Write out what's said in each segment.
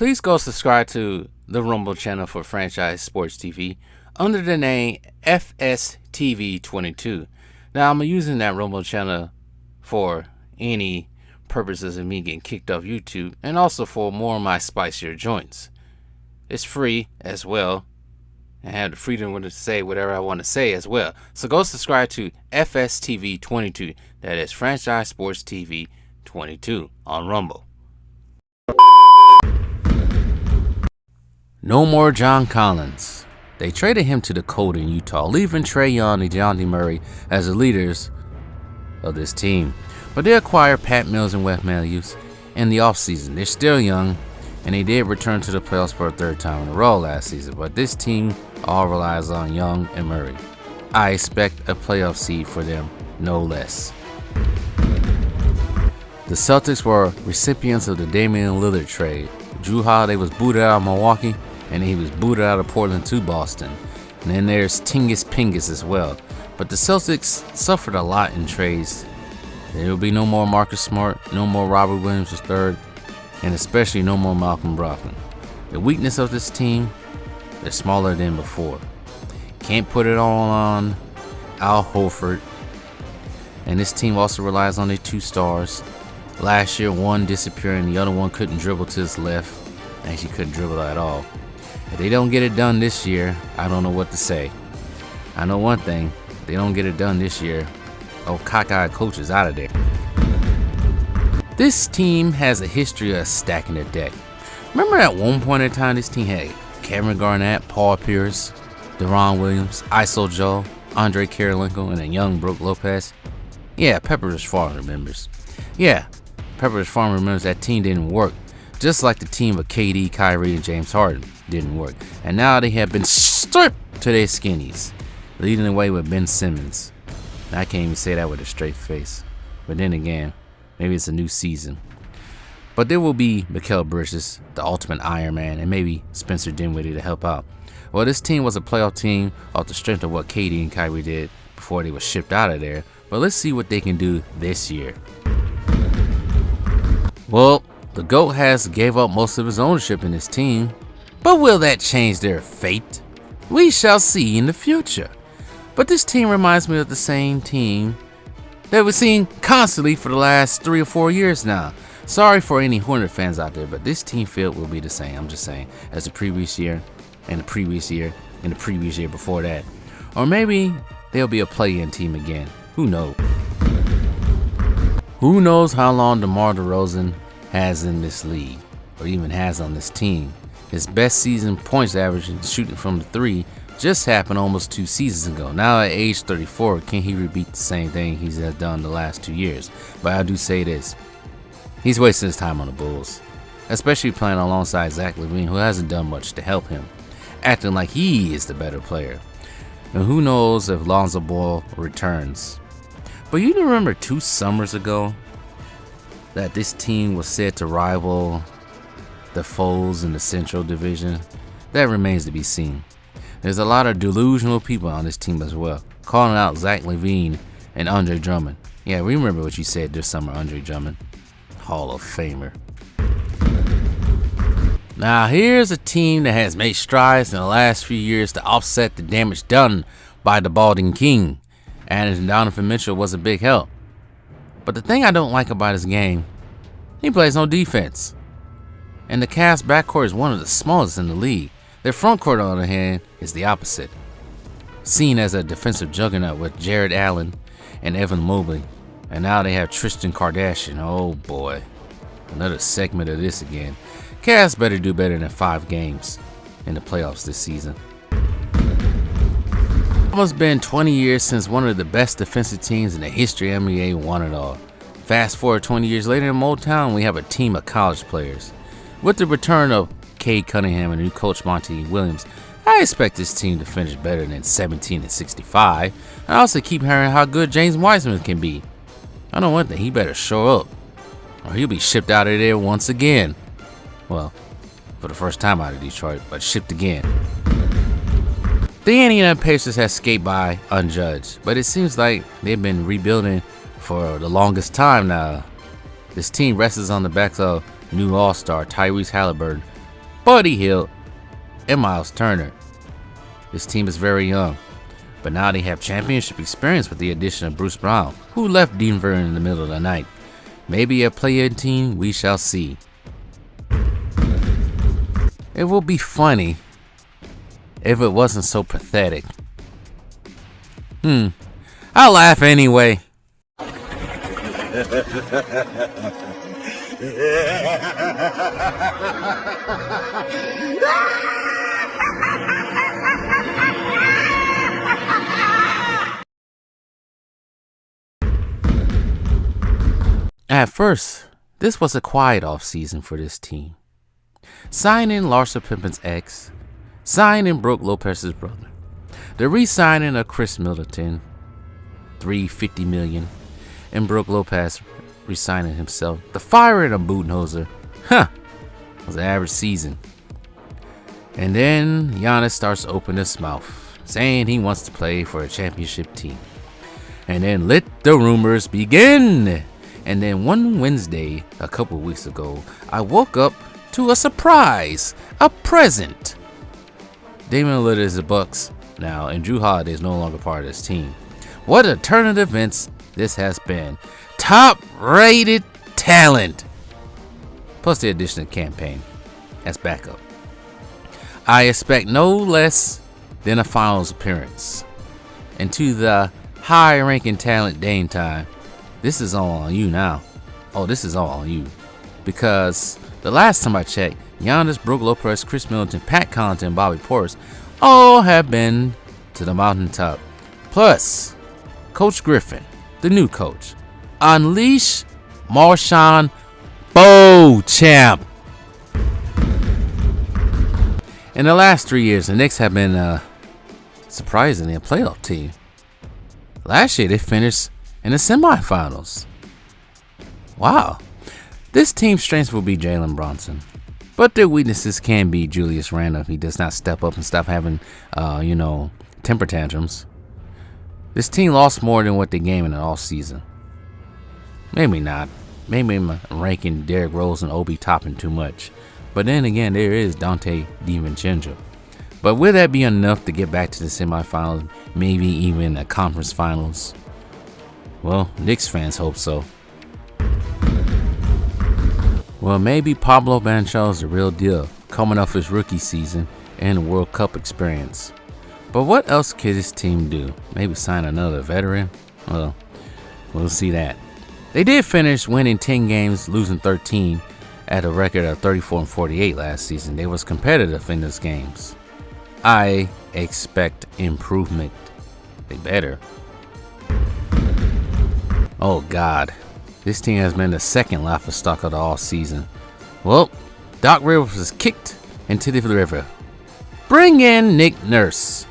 Please go subscribe to the Rumble channel for Franchise Sports TV under the name FSTV22. Now, I'm using that Rumble channel for any purposes of me getting kicked off YouTube and also for more of my spicier joints. It's free as well. I have the freedom to say whatever I want to say as well. So go subscribe to FSTV22. That is Franchise Sports TV 22 on Rumble. No more John Collins. They traded him to the Colts in Utah, leaving Trae Young and DeJounte Murray as the leaders of this team. But they acquired Pat Mills and Wes Matthews in the offseason. They're still young, and they did return to the playoffs for a third time in a row last season. But this team all relies on Young and Murray. I expect a playoff seed for them, no less. The Celtics were recipients of the Damian Lillard trade. Jrue Holiday was booted out of Milwaukee, and he was booted out of Portland to Boston. And then there's Tingus Pingus as well. But the Celtics suffered a lot in trades. There will be no more Marcus Smart, no more Robert Williams III, and especially no more Malcolm Brogdon. The weakness of this team, they're smaller than before. Can't put it all on Al Horford. And this team also relies on their two stars. Last year, one disappeared and the other one couldn't dribble to his left. Actually couldn't dribble at all. If they don't get it done this year, I don't know what to say. I know one thing, if they don't get it done this year, cockeyed coach is out of there. This team has a history of stacking the deck. Remember at one point in time, this team had Kevin Garnett, Paul Pierce, Deron Williams, Iso Joe, Andre Kirilenko, and a young Brook Lopez? Yeah, Pepperidge Farm remembers. Yeah, Pepperidge Farm remembers that team didn't work. Just like the team of KD, Kyrie, and James Harden didn't work. And now they have been stripped to their skinnies, leading the way with Ben Simmons. I can't even say that with a straight face. But then again, maybe it's a new season. But there will be Mikal Bridges, the ultimate Iron Man, and maybe Spencer Dinwiddie to help out. Well, this team was a playoff team off the strength of what KD and Kyrie did before they were shipped out of there. But let's see what they can do this year. Well, the GOAT has gave up most of his ownership in this team. But will that change their fate? We shall see in the future. But this team reminds me of the same team that we've seen constantly for the last 3 or 4 years now. Sorry for any Hornet fans out there, but this team field will be the same, I'm just saying, as the previous year, and the previous year, and the previous year before that. Or maybe they'll be a play-in team again. Who knows? Who knows how long DeMar DeRozan has in this league, or even has on this team. His best season points average and shooting from the three just happened almost 2 seasons ago. Now at age 34, can he repeat the same thing he's done the last 2 years? But I do say this, he's wasting his time on the Bulls, especially playing alongside Zach LaVine, who hasn't done much to help him, acting like he is the better player. And who knows if Lonzo Ball returns. But you remember 2 summers ago that this team was said to rival the foes in the Central Division? That remains to be seen. There's a lot of delusional people on this team as well, calling out Zach LaVine and Andre Drummond. Yeah, we remember what you said this summer, Andre Drummond. Hall of Famer. Now here's a team that has made strides in the last few years to offset the damage done by the Balding King. And Donovan Mitchell was a big help. But the thing I don't like about his game, he plays no defense. And the Cavs backcourt is one of the smallest in the league. Their front court, on the other hand, is the opposite. Seen as a defensive juggernaut with Jared Allen and Evan Mobley. And now they have Tristan Kardashian. Oh boy. Another segment of this again. Cavs better do better than 5 games in the playoffs this season. It's almost been 20 years since one of the best defensive teams in the history of NBA won it all. Fast forward 20 years later in Motown, we have a team of college players. With the return of Cade Cunningham and new coach Monty Williams, I expect this team to finish better than 17-65. I also keep hearing how good James Wiseman can be. I know one thing, he better show up, or he'll be shipped out of there once again. Well, for the first time out of Detroit, but shipped again. The Indiana Pacers have escaped by unjudged, but it seems like they've been rebuilding for the longest time now. This team rests on the backs of new All-Star Tyrese Halliburton, Buddy Hield, and Miles Turner. This team is very young, but now they have championship experience with the addition of Bruce Brown, who left Denver in the middle of the night. Maybe a play-in team, we shall see. It will be funny if it wasn't so pathetic. I'll laugh anyway. At first, this was a quiet offseason for this team. Signing Larsa Pippen's ex, signing Brook Lopez's brother, the re-signing of Chris Middleton, $350 million, and Brook Lopez re-signing himself, the firing of Budenholzer, was an average season. And then Giannis starts opening his mouth, saying he wants to play for a championship team. And then let the rumors begin. And then one Wednesday, a couple weeks ago, I woke up to a surprise, a present. Damian Lillard is the Bucks now, and Jrue Holiday is no longer part of this team. What a turn of events this has been. Top-rated talent. Plus the addition of campaign as backup. I expect no less than a finals appearance. And to the high-ranking talent Dame Time, this is all on you now. Oh, this is all on you. Because the last time I checked, Giannis, Brook Lopez, Chris Middleton, Pat Connaughton, and Bobby Portis all have been to the mountaintop. Plus, Coach Griffin, the new coach, unleash Marshawn Beauchamp. In the last 3 years, the Knicks have been surprisingly a playoff team. Last year, they finished in the semifinals. Wow. This team's strengths will be Jalen Brunson, but their weaknesses can be Julius Randle if he does not step up and stop having, temper tantrums. This team lost more than what they gained in all season. Maybe not. Maybe I'm ranking Derrick Rose and Obi Toppin too much. But then again, there is Dante DiVincenzo. But will that be enough to get back to the semifinals, maybe even a conference finals? Well, Knicks fans hope so. Well, maybe Pablo Banchero is the real deal, coming off his rookie season and the World Cup experience. But what else could this team do? Maybe sign another veteran? Well, we'll see that. They did finish winning 10 games, losing 13 at a record of 34-48 last season. They was competitive in those games. I expect improvement. They better. Oh God, this team has been the second laughingstock of the all season. Well, Doc Rivers was kicked into the river. Bring in Nick Nurse.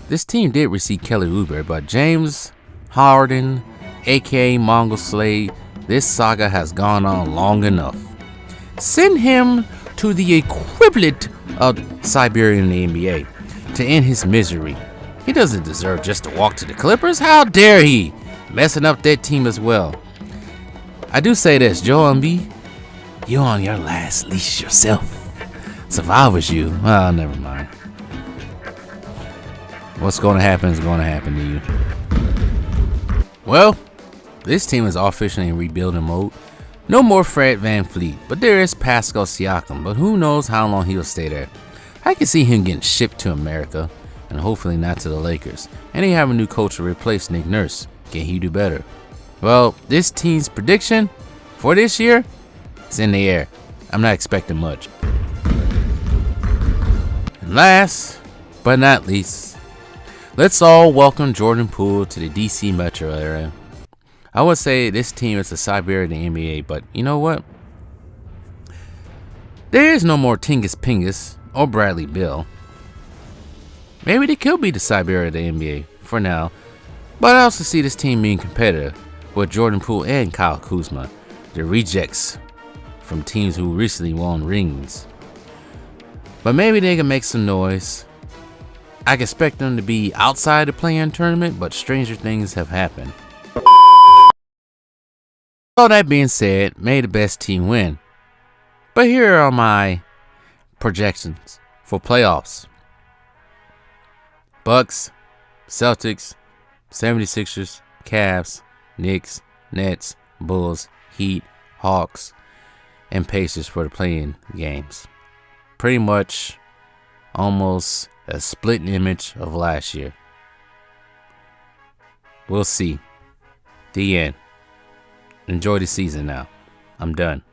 This team did receive Kelly Oubre, but James Harden, aka Mongol Slade, this saga has gone on long enough. Send him to the equivalent of Siberia in the NBA to end his misery. He doesn't deserve just to walk to the Clippers. How dare he? Messing up that team as well. I do say this, Joel Embiid, you're on your last leash yourself. So if I was you, well, never mind. What's going to happen is going to happen to you. Well, this team is officially in rebuilding mode. No more Fred VanVleet, but there is Pascal Siakam, but who knows how long he'll stay there. I can see him getting shipped to America, and hopefully not to the Lakers. And they have a new coach to replace Nick Nurse. Can he do better? Well, this team's prediction for this year is in the air. I'm not expecting much. And last but not least, let's all welcome Jordan Poole to the DC Metro area. I would say this team is the Siberia of the NBA, but you know what? There is no more Tingus Pingus or Bradley Beal. Maybe they could be the Siberia of the NBA for now, but I also see this team being competitive with Jordan Poole and Kyle Kuzma, the rejects from teams who recently won rings. But maybe they can make some noise. I expect them to be outside the play-in tournament, but stranger things have happened. All that being said, may the best team win. But here are my projections for playoffs. Bucks, Celtics, 76ers, Cavs, Knicks, Nets, Bulls, Heat, Hawks, and Pacers for the play-in games. Pretty much almost a split image of last year. We'll see. The end. Enjoy the season now. I'm done.